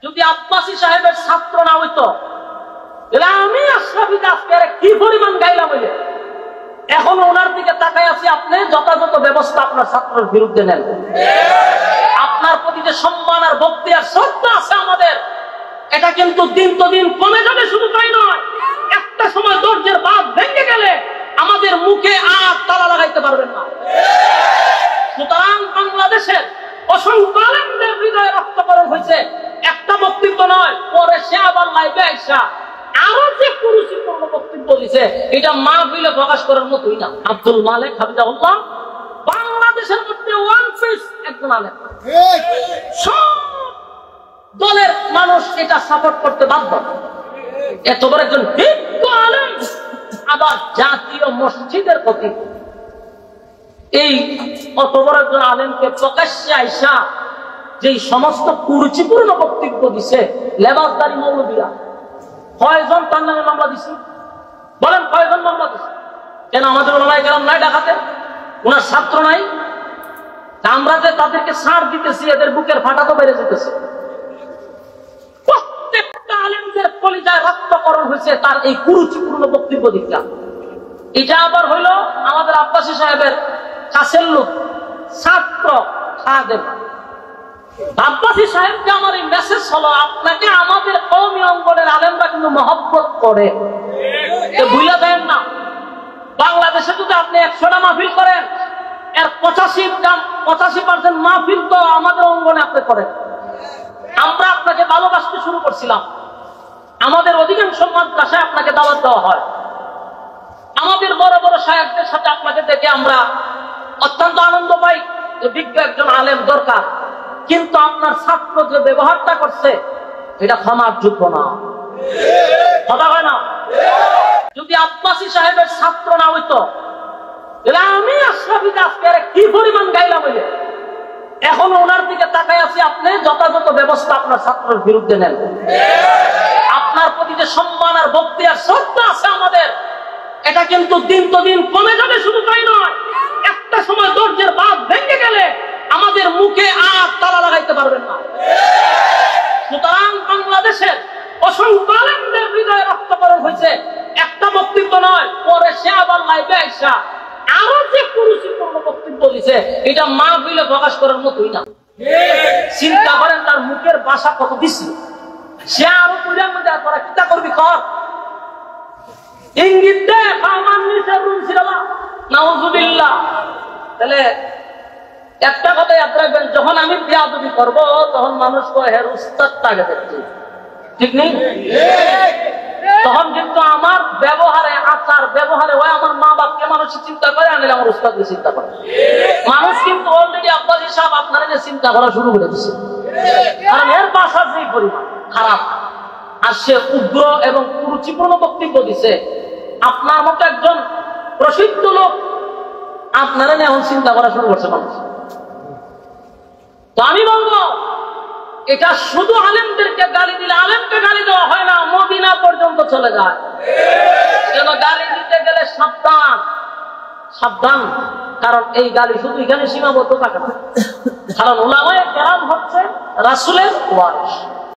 যদি আব্বাসী সাহেবের ছাত্র না হইতো তাহলে আমি আশরাফিকে আজকে কি পরিমাণ গাইলাম হইলে। এখন ওনার দিকে তাকাই আছি, আপনি যথাযথ ব্যবস্থা আপনার ছাত্রের বিরুদ্ধে নেন। আপনার প্রতি যে সম্মান আর ভক্তি আর শ্রদ্ধা আছে আমাদের, এটা কিন্তু দিন তো দিন কমে যাবে। শুধু তাই নয়, একটা সময় দরজার বাঁধ ভেঙে গেলে আমাদের মুখে আর তালা লাগাইতে পারবেন না। সুতরাং বাংলাদেশের অসংখ্য আলেমদের হৃদয়ে রক্তকরণ হয়েছে, একটা বক্তব্য নয়। পরে সে আবার লাইভে আইসা আরো যে কুরুচিপূর্ণ বক্তব্য দিছে, এটা মাহফিলে প্রকাশ করার মতোই না। আব্দুল মালিক হাফিজাহুল্লাহ বাংলাদেশের মধ্যে ওয়ান পিস একজন আলেম, সব দলের মানুষ এটা সাপোর্ট করতে বাধ্য। এত বড় একজন বিজ্ঞ আলেম, আবার জাতীয় মসজিদের প্রতি এই অত বড় একজন আলেমকে প্রকাশ্যে আইসা যে সমস্ত কুরুচিপূর্ণ বক্তব্য দিছে, লেবাসদারি মৌলবীরা কয়জন তার নামে মামলা দিছে? বলেন কয়জন মামলা দিছে? কেন আমাদের ওলামায়ে কেরাম নাই ডাকাতে? ওনার ছাত্র নাই? আমরা যে তাদেরকে ছাড় দিতেছি, এদের বুকের ফাটা তো বেড়ে যেতেছে। প্রত্যেকটা আলেমদের কলিজায় রক্তকরণ হয়েছে তার এই কুরুচিপূর্ণ বক্তব্য দিকটা। এটা আবার হইল আমাদের আব্বাসী সাহেবের কাছের লোক, ছাত্র খাদেম। আব্বাসী সাহেবকে আমার এই মেসেজ হলো, আপনাকে আমাদের কওমি অঙ্গনের আলেমরা কিন্তু মহব্বত করে, ভুলে দেন না। বাংলাদেশে যদি আপনি 100টা মাহফিল করেন, এর 85% মাহফিল তো আমাদের অঙ্গনে আপনি করেন। আমরা আপনাকে ভালোবাসতে শুরু করছিলাম, আমাদের অধিকাংশ মাদ্রাসায় আপনাকে দাওয়াত দেওয়া হয়, আমাদের বড় বড় শায়েখদের সাথে আপনাকে দেখে আমরা অত্যন্ত আনন্দ পাই যে বিজ্ঞ একজন আলেম দরকার। কিন্তু আপনার ছাত্র যে ব্যবহারটা করছে, এটা ক্ষমার যোগ্য না। কথা হয় না? যদি আব্বাসী সাহেবের ছাত্র না হইতো তাহলে আমি আশরাফিকে আজকে কি পরিমাণ গাইলাম হইলে। এখন ওনার দিকে তাকাই আছি, আপনি যথাযথ ব্যবস্থা আপনার ছাত্রের বিরুদ্ধে নেন। আপনার প্রতি যে সম্মান আর ভক্তি আর শ্রদ্ধা আছে আমাদের, এটা কিন্তু দিন তো দিন কমে যাবে। শুধু তাই নয়, একটা সময় দরজার বাঁধ ভেঙে গেলে আমাদের মুখে আর তালা লাগাইতে পারবেন না। সুতরাং বাংলাদেশের অসংখ্য আলেমদের হৃদয়ে রক্তকরণ হয়েছে, একটা বক্তব্য নয়। পরে সে আবার লাইভে আইসা আরো যে কুরুচিপূর্ণ বক্তব্য দিছে, এটা মাহফিলে প্রকাশ করার মতোই না। চিন্তা করেন তার মুখের ভাষা কত দিচ্ছে। সে আরো বুঝার মধ্যে তোরা কিতা করবি কর, ইঙ্গিত দে, আমার নিচে রুম ছিল না, নাউজুবিল্লাহ। তাহলে একটা কথা ইয়াদ রাখবেন, যখন আমি বেয়াদবি করব তখন মানুষ কয় হের উস্তাদটা আগে দেখছি, ঠিক নেই? তখন কিন্তু আমার ব্যবহারে, আচার ব্যবহারে ওই আমার মা বাপকে মানুষ চিন্তা করে, আনলে আমার উস্তাদকে চিন্তা করে। মানুষ কিন্তু অলরেডি আব্বাসী সাহেব আপনারা যে চিন্তা করা শুরু করে দিচ্ছে, কারণ এর ভাষার যে পরিমাণ খারাপ, আর সে উগ্র এবং কুরুচিপূর্ণ বক্তব্য দিছে। আপনার মতো একজন প্রসিদ্ধ লোক আপনারা এখন চিন্তা করা শুরু করছে মানুষ। তো আমি বলবো, এটা শুধু আলেমদেরকে গালি দিলে, আলেমকে গালি দেওয়া হয় না, মদিনা পর্যন্ত চলে যায়। যেন গালি দিতে গেলে সাবধান, সাবধান। কারণ এই গালি শুধু এখানে সীমাবদ্ধ থাকে না, কারণ উলামায়ে কেরাম হচ্ছে রাসূলের ওয়ারিস।